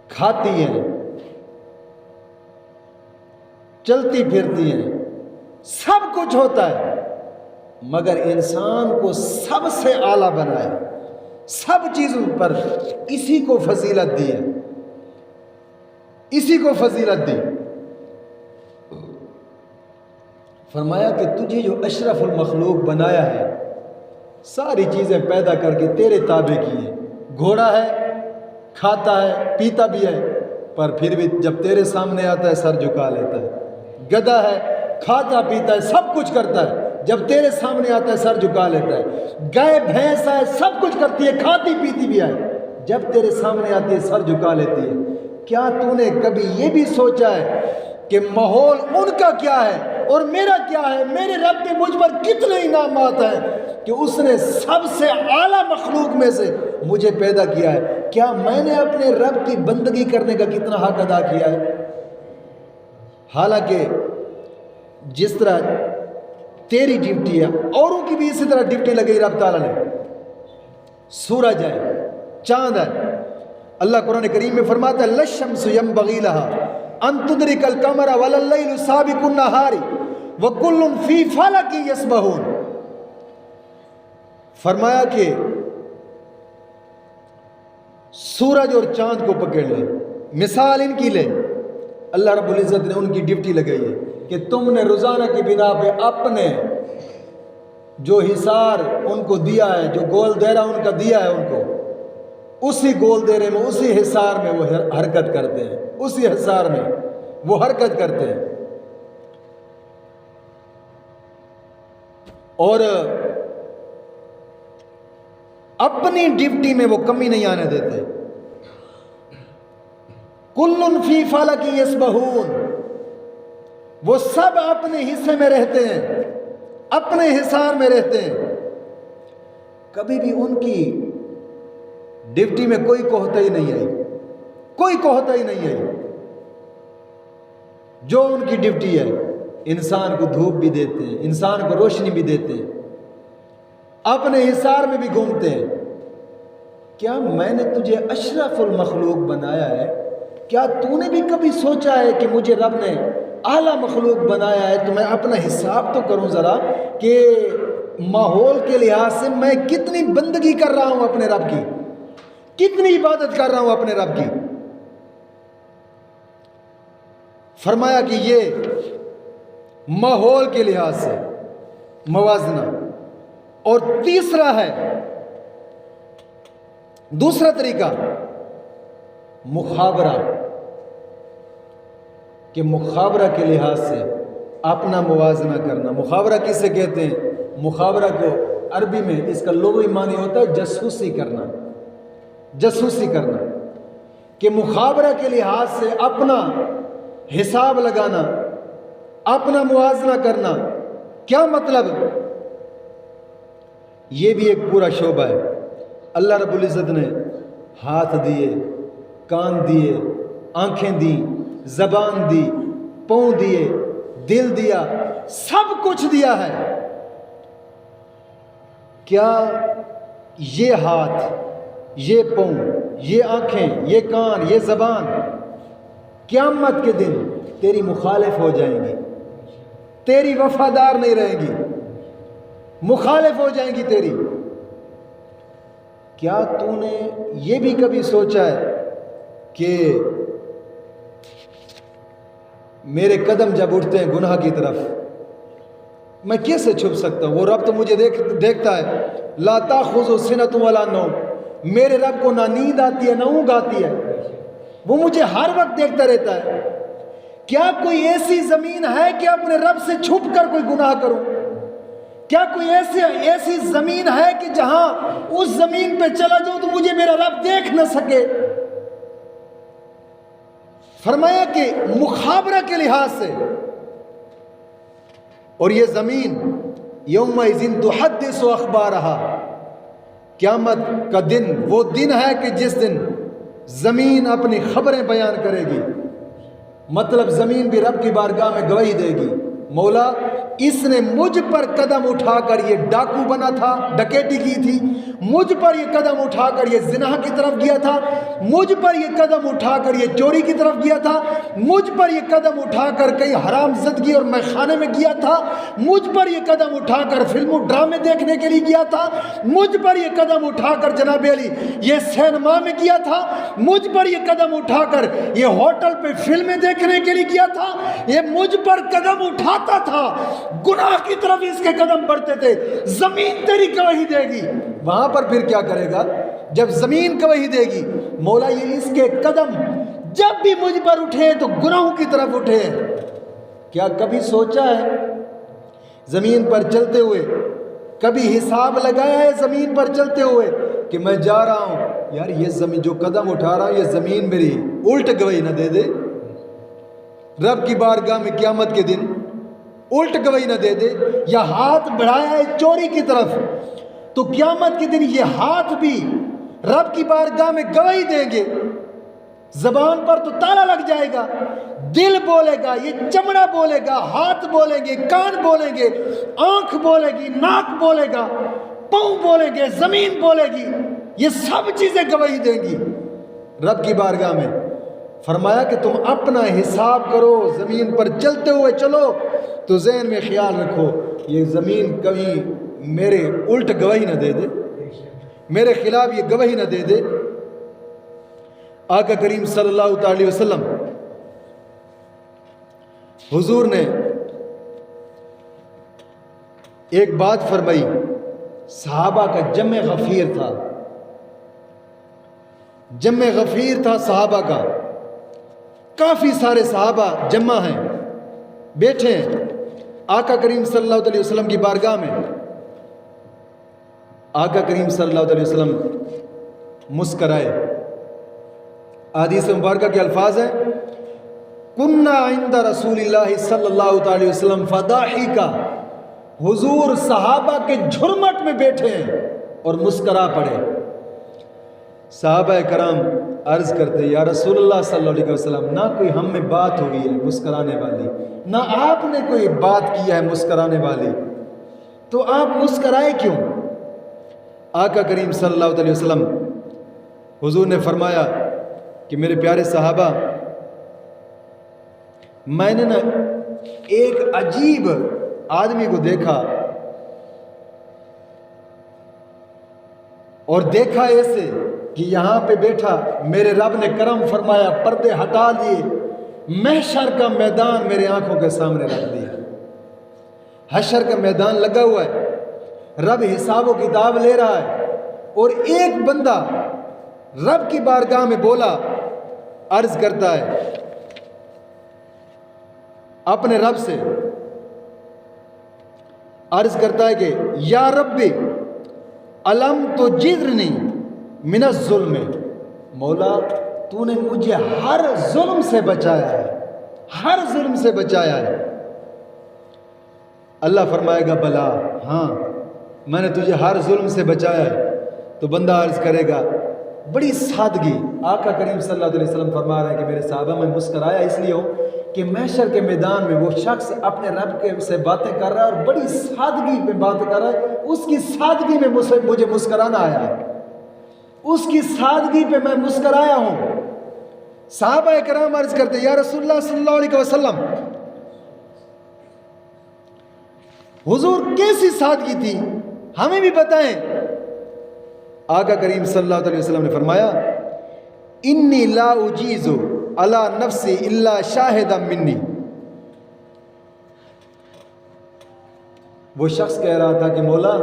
کھاتی ہیں، چلتی پھرتی ہیں، سب کچھ ہوتا ہے، مگر انسان کو سب سے اعلیٰ بنایا، سب چیزوں پر اسی کو فضیلت دی ہے، اسی کو فضیلت دی۔ فرمایا کہ تجھے جو اشرف المخلوق بنایا ہے، ساری چیزیں پیدا کر کے تیرے تابع کی ہیں۔ گھوڑا ہے، کھاتا ہے، پیتا بھی ہے، پر پھر بھی جب تیرے سامنے آتا ہے سر جھکا لیتا ہے۔ گدھا ہے، کھاتا پیتا ہے، سب کچھ کرتا ہے، جب تیرے سامنے آتا ہے سر جھکا لیتا ہے۔ گائے بھینس ہے، سب کچھ کرتی ہے، کھاتی پیتی بھی ہے، جب تیرے سامنے آتی ہے سر جھکا لیتی ہے۔ کیا تو نے کبھی یہ بھی سوچا ہے کہ ماحول ان کا کیا ہے اور میرا کیا ہے؟ میرے رب کے مجھ پر کتنے انعامات ہیں کہ اس نے سب سے اعلیٰ مخلوق میں سے مجھے پیدا کیا ہے۔ کیا میں نے اپنے رب کی بندگی کرنے کا کتنا حق ادا کیا ہے؟ حالانکہ جس طرح تیری ڈیوٹی ہے، اوروں کی بھی اسی طرح ڈیوٹی لگئی رب تعالیٰ نے۔ سورج ہے، چاند ہے، اللہ قرآن کریم میں فرماتا ہے لَلشَّمْسُ يَنبَغِي لَهَا أَن تُدْرِكَ الْقَمَرَ وَلَا اللَّيْلُ سَابِقُ النَّهَارِ وَكُلٌّ فِي فَلَكٍ يَسْبَحُونَ۔ فرمایا کہ سورج اور چاند کو پکڑ لے، مثال ان کی لے، اللہ رب العزت نے ان کی ڈیوٹی لگائی ہے کہ تم نے روزانہ کی بنا پہ اپنے جو حصار ان کو دیا ہے، جو گول دائرہ ان کا دیا ہے ان کو، اسی گول دائرے میں، اسی حصار میں وہ حرکت کرتے ہیں، اسی حصار میں وہ حرکت کرتے ہیں، اور اپنی ڈیوٹی میں وہ کمی نہیں آنے دیتے۔ کلٌ فی فلک یسبحون، وہ سب اپنے حصے میں رہتے ہیں، اپنے حصار میں رہتے ہیں، کبھی بھی ان کی ڈیوٹی میں کوئی کوتاہی نہیں آئی، کوئی کوتاہی نہیں آئی۔ جو ان کی ڈیوٹی ہے، انسان کو دھوپ بھی دیتے ہیں، انسان کو روشنی بھی دیتے ہیں، اپنے حصار میں بھی گھومتے ہیں۔ کیا میں نے تجھے اشرف المخلوق بنایا ہے؟ کیا تو نے بھی کبھی سوچا ہے کہ مجھے رب نے اعلیٰ مخلوق بنایا ہے؟ تو میں اپنا حساب تو کروں ذرا کہ ماحول کے لحاظ سے میں کتنی بندگی کر رہا ہوں اپنے رب کی، کتنی عبادت کر رہا ہوں اپنے رب کی۔ فرمایا کہ یہ ماحول کے لحاظ سے موازنہ۔ اور تیسرا ہے، دوسرا طریقہ مخابرہ، کہ مخابرہ کے لحاظ سے اپنا موازنہ کرنا۔ مخابرہ کسے کہتے ہیں؟ مخابرہ کو عربی میں اس کا لغوی معنی ہوتا ہے جاسوسی کرنا، جاسوسی کرنا۔ کہ مخابرہ کے لحاظ سے اپنا حساب لگانا، اپنا موازنہ کرنا، کیا مطلب؟ یہ بھی ایک پورا شعبہ ہے۔ اللہ رب العزت نے ہاتھ دیے، کان دیے، آنکھیں دی، زبان دی، پاؤں دیے، دل دیا، سب کچھ دیا ہے۔ کیا یہ ہاتھ، یہ پاؤں، یہ آنکھیں، یہ کان، یہ زبان قیامت کے دن تیری مخالف ہو جائیں گی، تیری وفادار نہیں رہیں گی، مخالف ہو جائیں گی تیری؟ کیا تو نے یہ بھی کبھی سوچا ہے کہ میرے قدم جب اٹھتے ہیں گناہ کی طرف، میں کیسے چھپ سکتا ہوں؟ وہ رب تو مجھے دیکھتا ہے۔ لا تاخذہ سنۃ ولا نوم، میرے رب کو نہ نیند آتی ہے نہ اونگ آتی ہے، وہ مجھے ہر وقت دیکھتا رہتا ہے۔ کیا کوئی ایسی زمین ہے کہ اپنے رب سے چھپ کر کوئی گناہ کروں؟ کیا کوئی ایسی زمین ہے کہ جہاں اس زمین پہ چلا جاؤں تو مجھے میرا رب دیکھ نہ سکے؟ فرمایا کہ مخابرہ کے لحاظ سے، اور یہ زمین یومئذ تحدث اخبارہا، قیامت کا دن وہ دن ہے کہ جس دن زمین اپنی خبریں بیان کرے گی۔ مطلب زمین بھی رب کی بارگاہ میں گواہی دے گی، مولا اس نے مجھ پر قدم اٹھا کر یہ ڈاکو بنا تھا، ڈکیتی کی تھی، مجھ پر یہ قدم اٹھا کر یہ زنا کی طرف گیا تھا، مجھ پر یہ قدم اٹھا کر یہ چوری کی طرف گیا تھا، مجھ پر یہ قدم اٹھا کر کئی حرام زدگی اور میخانے میں گیا تھا، مجھ پر یہ قدم اٹھا کر فلم و ڈرامے دیکھنے کے لیے گیا تھا، مجھ پر یہ قدم اٹھا کر جناب علی یہ سینما میں گیا تھا، مجھ پر یہ قدم اٹھا کر یہ ہوٹل پہ فلمیں دیکھنے کے لیے گیا تھا، یہ مجھ پر قدم اٹھاتا تھا، گناہ کی طرف اس کے قدم بڑھتے تھے۔ زمین تیری گواہی دے گی۔ وہاں پر پھر کیا کرے گا جب زمین گواہی دے گی؟ مولا یہ اس کے قدم جب بھی مجھ پر اٹھے تو گناہوں کی طرف اٹھے۔ کیا کبھی سوچا ہے زمین پر چلتے ہوئے، کبھی حساب لگایا ہے زمین پر چلتے ہوئے کہ میں جا رہا ہوں یار یہ زمین جو قدم اٹھا رہا ہوں یہ زمین میری الٹ گواہی نہ دے دے؟ رب کی بارگاہ میں قیامت کے دن الٹ گواہی نہ دے دے؟ یا ہاتھ بڑھایا ہے چوری کی طرف تو قیامت کے دن یہ ہاتھ بھی رب کی بارگاہ میں گواہی دیں گے۔ زبان پر تو تالا لگ جائے گا، دل بولے گا، یہ چمڑا بولے گا، ہاتھ بولیں گے، کان بولیں گے، آنکھ بولے گی، ناک بولے گا، پاؤں بولیں گے، زمین بولے گی، یہ سب چیزیں گواہی دیں گی رب کی بارگاہ میں۔ فرمایا کہ تم اپنا حساب کرو، زمین پر چلتے ہوئے چلو تو ذہن میں خیال رکھو یہ زمین کبھی میرے الٹ گواہی نہ دے دے، میرے خلاف یہ گواہی نہ دے دے۔ آقا کریم صلی اللہ علیہ وسلم حضور نے ایک بات فرمائی، صحابہ کا جمع غفیر تھا، جمع غفیر تھا صحابہ کا، کافی سارے صحابہ جمع ہیں، بیٹھے ہیں آقا کریم صلی اللہ علیہ وسلم کی بارگاہ میں۔ آقا کریم صلی اللہ علیہ وسلم مسکرائے۔ حدیث مبارکہ کے الفاظ ہیں کنا عند رسول اللہ صلی اللہ علیہ وسلم فضاحکا، حضور صحابہ کے جھرمٹ میں بیٹھے ہیں اور مسکرا پڑے۔ صحابہ کرام عرض کرتے یا رسول اللہ صلی اللہ علیہ وسلم نہ کوئی ہم میں بات ہوئی ہے مسکرانے والی، نہ آپ نے کوئی بات کی ہے مسکرانے والی، تو آپ مسکرائے کیوں؟ آقا کریم صلی اللہ علیہ وسلم حضور نے فرمایا کہ میرے پیارے صحابہ میں نے نا ایک عجیب آدمی کو دیکھا، اور دیکھا ایسے کہ یہاں پہ بیٹھا میرے رب نے کرم فرمایا، پردے ہٹا دیے، محشر کا میدان میرے آنکھوں کے سامنے رکھ دیا۔ حشر کا میدان لگا ہوا ہے، رب حساب و کتاب لے رہا ہے، اور ایک بندہ رب کی بارگاہ میں بولا، عرض کرتا ہے اپنے رب سے، عرض کرتا ہے کہ یا ربی علم تو جدرنی من الظلم، مولا تو نے مجھے ہر ظلم سے بچایا ہے، ہر ظلم سے بچایا ہے۔ اللہ فرمائے گا بلا، ہاں میں نے تجھے ہر ظلم سے بچایا ہے۔ تو بندہ عرض کرے گا بڑی سادگی، آقا کریم صلی اللہ علیہ وسلم فرما رہے ہیں کہ میرے صحابہ میں مسکرایا اس لیے ہوں کہ محشر کے میدان میں وہ شخص اپنے رب کے سے باتیں کر رہا ہے اور بڑی سادگی میں بات کر رہا ہے، اس کی سادگی میں مجھے مسکرانا آیا ہے، اس کی سادگی پہ میں مسکرایا ہوں۔ صحابہ کرام عرض کرتے یا رسول اللہ صلی اللہ علیہ وسلم حضور کیسی سادگی تھی، ہمیں بھی بتائیں۔ آقا کریم صلی اللہ علیہ وسلم نے فرمایا انی لا اجیز علی نفسی الا شاہدا منی۔ وہ شخص کہہ رہا تھا کہ مولا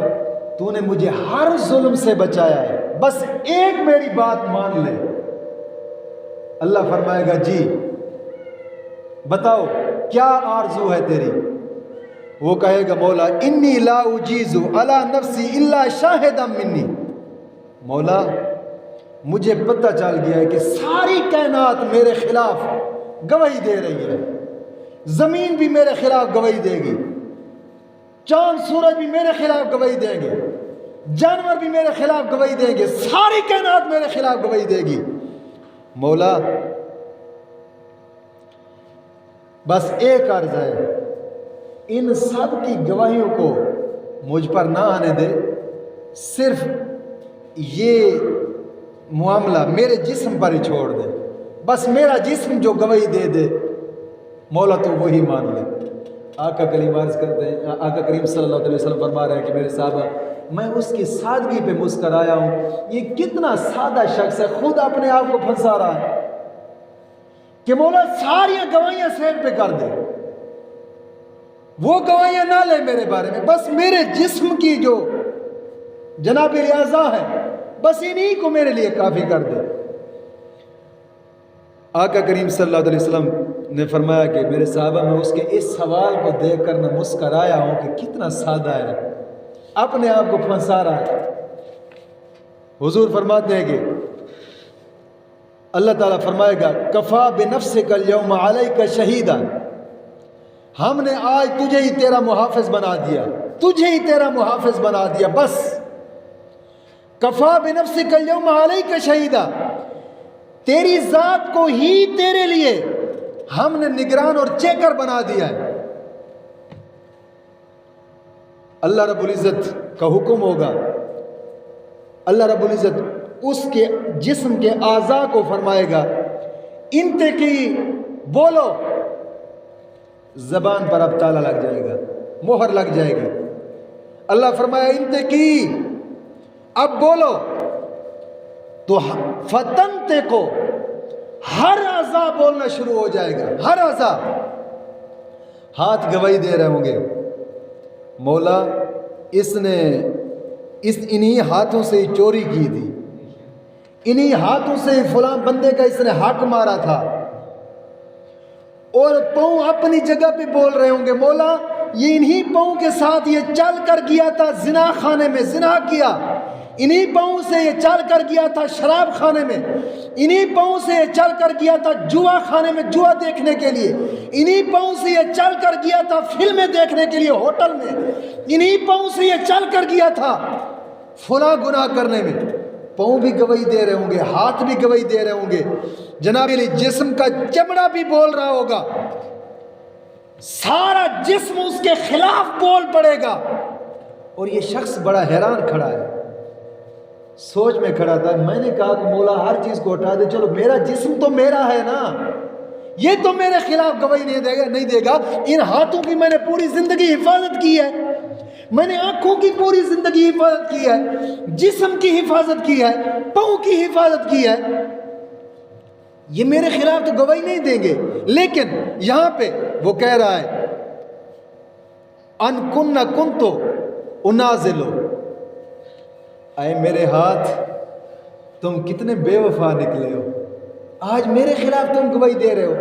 تو نے مجھے ہر ظلم سے بچایا ہے، بس ایک میری بات مان لے۔ اللہ فرمائے گا جی بتاؤ کیا آرزو ہے تیری؟ وہ کہے گا مولا انی لا اجیز علی نفسی الا شاہدا منی، مولا مجھے پتہ چل گیا ہے کہ ساری کائنات میرے خلاف گواہی دے رہی ہے، زمین بھی میرے خلاف گواہی دے گی، چاند سورج بھی میرے خلاف گواہی دیں گے، جانور بھی میرے خلاف گواہی دیں گے، ساری کائنات میرے خلاف گواہی دے گی۔ مولا بس ایک عرض ہے، ان سب کی گواہیوں کو مجھ پر نہ آنے دے، صرف یہ معاملہ میرے جسم پر ہی چھوڑ دے، بس میرا جسم جو گواہی دے دے مولا تو وہی مان لے۔ آقا کریم عرض کرتے ہیں، آقا کریم صلی اللہ علیہ وسلم فرما رہے ہیں کہ میرے صحابہ میں اس کی سادگی پہ مسکرایا ہوں، یہ کتنا سادہ شخص ہے، خود اپنے آپ کو پھنسا رہا ہے کہ مولا ساری گواہیاں سیٹ پہ کر دے، وہ گواہیاں نہ لے میرے بارے میں، بس میرے جسم کی جو جناب اعضاء ہے بس انہی کو میرے لیے کافی کر دے۔ آقا کریم صلی اللہ علیہ وسلم نے فرمایا کہ میرے صحابہ میں اس کے اس سوال کو دیکھ کر میں مسکرایا ہوں کہ کتنا سادہ ہے، اپنے آپ کو پھنسا رہا ہے۔ حضور فرماتے ہیں کہ اللہ تعالیٰ فرمائے گا کفا بنفسک اليوم علیک شہیدا، ہم نے آج تجھے ہی تیرا محافظ بنا دیا، تجھے ہی تیرا محافظ بنا دیا، بس کفا بنفسک اليوم علیک شہیدا، تیری ذات کو ہی تیرے لیے ہم نے نگران اور چیکر بنا دیا ہے۔ اللہ رب العزت کا حکم ہوگا، اللہ رب العزت اس کے جسم کے اعضاء کو فرمائے گا انتقی بولو، زبان پر اب تالا لگ جائے گا، مہر لگ جائے گی۔ اللہ فرمایا انتقی اب بولو، تو فتنتے کو ہر اعضاء بولنا شروع ہو جائے گا، ہر اعضاء۔ ہاتھ گواہی دے رہے ہوں گے مولا اس نے انہی ہاتھوں سے چوری کی تھی، انہی ہاتھوں سے فلاں بندے کا اس نے حق مارا تھا، اور پاؤں اپنی جگہ پہ بول رہے ہوں گے مولا یہ انہی پاؤں کے ساتھ یہ چل کر گیا تھا زنا خانے میں زنا کیا، انہی پاؤں سے یہ چل کر گیا تھا شراب خانے میں، انہی پاؤں سے یہ چل کر گیا تھا جوا خانے میں جوا دیکھنے کے لیے، انہی پاؤں سے یہ چل کر گیا تھا فلمیں دیکھنے کے لیے ہوٹل میں، انہی پاؤں سے یہ چل کر گیا تھا فلاں گناہ کرنے میں۔ پاؤں بھی گواہی دے رہے ہوں گے، ہاتھ بھی گواہی دے رہے ہوں گے، جناب علی جسم کا چمڑا بھی بول رہا ہوگا، سارا جسم اس کے خلاف بول پڑے گا۔ اور یہ شخص بڑا حیران کھڑا ہے، سوچ میں کھڑا تھا، میں نے کہا کہ مولا ہر چیز کو اٹھا دے، چلو میرا جسم تو میرا ہے نا، یہ تو میرے خلاف گواہی نہیں دے گا، ان ہاتھوں کی میں نے پوری زندگی حفاظت کی ہے، میں نے آنکھوں کی پوری زندگی حفاظت کی ہے، جسم کی حفاظت کی ہے، پاؤں کی حفاظت کی ہے، یہ میرے خلاف تو گواہی نہیں دیں گے۔ لیکن یہاں پہ وہ کہہ رہا ہے ان کن کنتو انازلو، اے میرے ہاتھ تم کتنے بے وفا نکلے ہو، آج میرے خلاف تم گواہی دے رہے ہو۔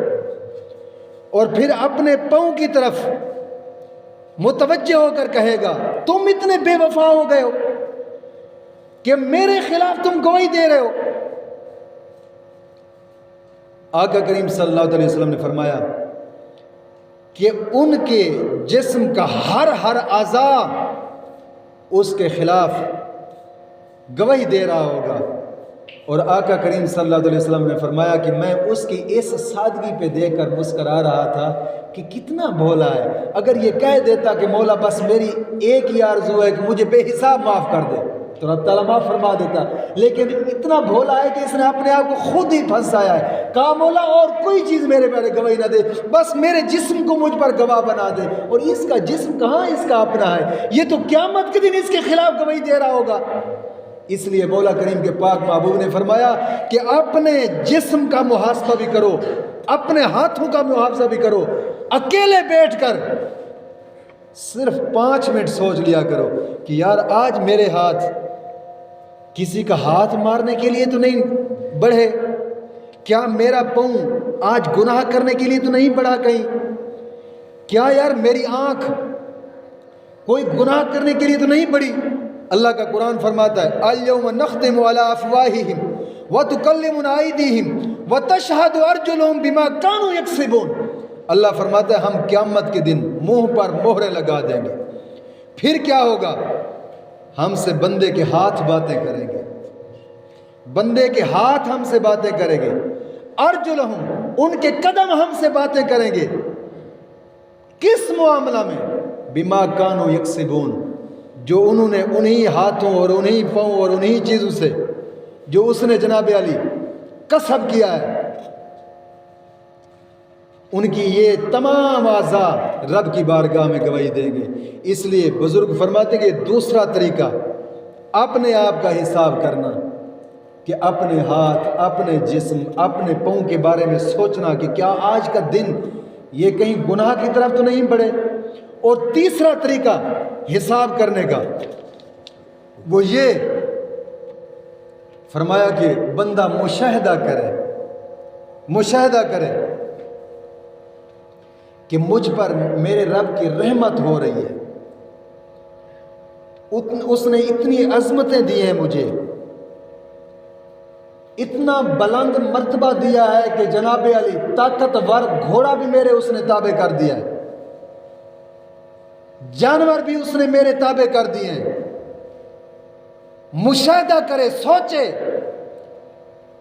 اور پھر اپنے پاؤں کی طرف متوجہ ہو کر کہے گا تم اتنے بے وفا ہو گئے ہو کہ میرے خلاف تم گواہی دے رہے ہو۔ آقا کریم صلی اللہ علیہ وسلم نے فرمایا کہ ان کے جسم کا ہر اعضا اس کے خلاف گواہی دے رہا ہوگا. اور آقا کریم صلی اللہ علیہ وسلم نے فرمایا کہ میں اس کی اس سادگی پہ دیکھ کر مسکرا رہا تھا کہ کتنا بھولا ہے. اگر یہ کہہ دیتا کہ مولا بس میری ایک ہی آرزو ہے کہ مجھے بے حساب معاف کر دے تو رب تعالیٰ معاف فرما دیتا. لیکن اتنا بھولا ہے کہ اس نے اپنے آپ کو خود ہی پھنسایا ہے. کہا مولا اور کوئی چیز میرے پہلے گواہی نہ دے، بس میرے جسم کو مجھ پر گواہ بنا دے. اور اس کا جسم کہاں اس کا اپنا ہے، یہ تو قیامت کے دن اس کے خلاف گواہی دے رہا ہوگا. اس لیے مولا کریم کے پاک محبوب نے فرمایا کہ اپنے جسم کا محاسبہ بھی کرو، اپنے ہاتھوں کا محاسبہ بھی کرو. اکیلے بیٹھ کر صرف 5 منٹ سوچ لیا کرو کہ یار آج میرے ہاتھ کسی کا ہاتھ مارنے کے لیے تو نہیں بڑھے، کیا میرا پاؤں آج گناہ کرنے کے لیے تو نہیں بڑھا کہیں، کیا یار میری آنکھ کوئی گناہ کرنے کے لیے تو نہیں بڑھی. اللہ کا قرآن فرماتا ہے الیوم نختم علی افواہہم وتکلمنا ایدیہم وتشہد ارجلہم بما کانوا یکسبون. اللہ فرماتا ہے ہم قیامت کے دن منہ پر مہریں لگا دیں گے. پھر کیا ہوگا؟ ہم سے بندے کے ہاتھ باتیں کریں گے، بندے کے ہاتھ ہم سے باتیں کریں گے. ارجلہم ان کے قدم ہم سے باتیں کریں گے. کس معاملہ میں؟ بما کانوا یکسبون، جو انہوں نے انہی ہاتھوں اور انہی پاؤں اور انہی چیزوں سے جو اس نے جناب علی کسب کیا ہے، ان کی یہ تمام اعضاء رب کی بارگاہ میں گواہی دیں گے. اس لیے بزرگ فرماتے کہ دوسرا طریقہ اپنے آپ کا حساب کرنا، کہ اپنے ہاتھ، اپنے جسم، اپنے پاؤں کے بارے میں سوچنا کہ کیا آج کا دن یہ کہیں گناہ کی طرف تو نہیں بڑھے. اور تیسرا طریقہ حساب کرنے کا وہ یہ فرمایا کہ بندہ مشاہدہ کرے کہ مجھ پر میرے رب کی رحمت ہو رہی ہے، اس نے اتنی عظمتیں دی ہیں، مجھے اتنا بلند مرتبہ دیا ہے کہ جناب علی طاقتور گھوڑا بھی میرے اس نے تابع کر دیا ہے، جانور بھی اس نے میرے تابع کر دیے ہیں. مشاہدہ کرے، سوچے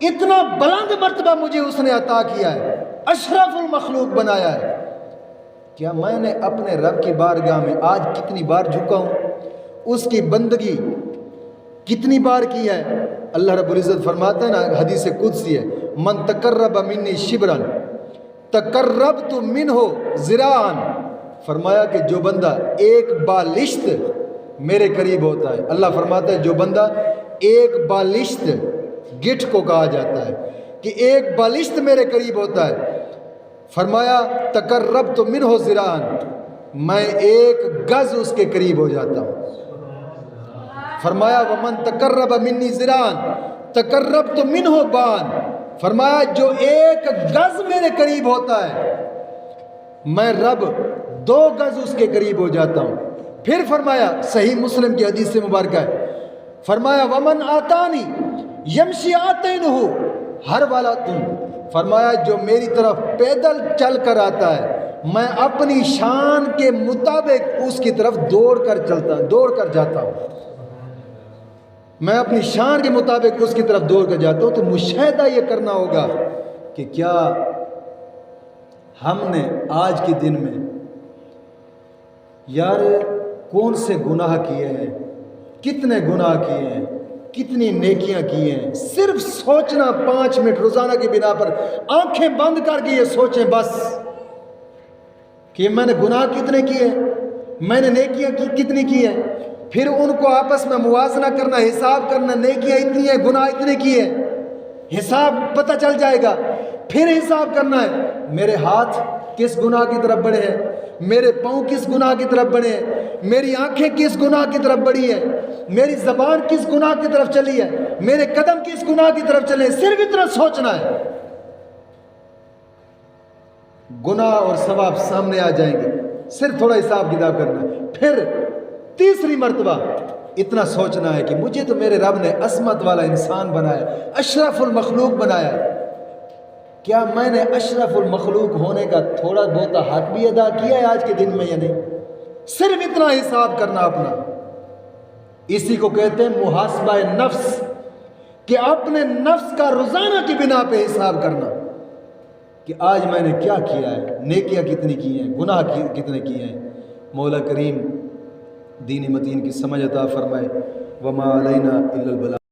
اتنا بلند مرتبہ مجھے اس نے عطا کیا ہے، اشرف المخلوق بنایا ہے. کیا میں نے اپنے رب کی بارگاہ میں آج کتنی بار جھکا ہوں، اس کی بندگی کتنی بار کی ہے. اللہ رب العزت فرماتا ہے نا، حدیث قدسی ہے، من تقرب منی شبرا تقربت منہ ذراعا. فرمایا کہ جو بندہ ایک بالشت میرے قریب ہوتا ہے، اللہ فرماتا ہے جو بندہ ایک بالشت، گٹھ کو کہا جاتا ہے کہ ایک بالشت میرے قریب ہوتا ہے، فرمایا تقربت منہ ذراعا، میں 1 گز اس کے قریب ہو جاتا ہوں. فرمایا ومن تقرب منی ذراعا تقربت منہ بان. فرمایا جو 1 گز میرے قریب ہوتا ہے میں رب 2 گز اس کے قریب ہو جاتا ہوں. پھر فرمایا صحیح مسلم کی حدیث سے مبارکہ ہے، فرمایا ومن آتانی یمشی آتینہ ہر والا تم. فرمایا جو میری طرف پیدل چل کر آتا ہے میں اپنی شان کے مطابق اس کی طرف دوڑ کر جاتا ہوں، میں اپنی شان کے مطابق اس کی طرف دوڑ کر جاتا ہوں. تو مشاہدہ یہ کرنا ہوگا کہ کیا ہم نے آج کے دن میں یار کون سے گناہ کیے ہیں، کتنے گناہ کیے ہیں، کتنی نیکیاں کی ہیں. صرف سوچنا 5 منٹ روزانہ کی بنا پر آنکھیں بند کر کے یہ سوچیں بس کہ میں نے گناہ کتنے کیے، میں نے نیکیاں کتنی کی ہیں. پھر ان کو آپس میں موازنہ کرنا، حساب کرنا، نیکیاں اتنی ہیں، گناہ اتنے کیے، حساب پتہ چل جائے گا. پھر حساب کرنا ہے میرے ہاتھ کس گناہ کی طرف بڑھے ہیں، میرے پاؤں کس گناہ کی طرف بڑھے ہیں، میری آنکھیں کس گناہ کی طرف بڑھی ہیں، میری زبان کس گناہ کی طرف چلی ہے، میرے قدم کس گناہ کی طرف چلے. صرف اتنا سوچنا ہے، گناہ اور ثواب سامنے آ جائیں گے. صرف تھوڑا حساب کتاب کرنا ہے. پھر تیسری مرتبہ اتنا سوچنا ہے کہ مجھے تو میرے رب نے عصمت والا انسان بنایا، اشرف المخلوق بنایا ہے. کیا میں نے اشرف المخلوق ہونے کا تھوڑا بہت حق بھی ادا کیا ہے آج کے دن میں یا نہیں؟ صرف اتنا حساب کرنا اپنا. اسی کو کہتے ہیں محاسبہ نفس، کہ اپنے نفس کا روزانہ کی بنا پہ حساب کرنا کہ آج میں نے کیا کیا ہے، نیکیاں کتنی کی ہیں، گناہ کتنے کیے ہیں. مولا کریم دین متین کی سمجھ عطا فرمائے. وما علینا الا البلاغ.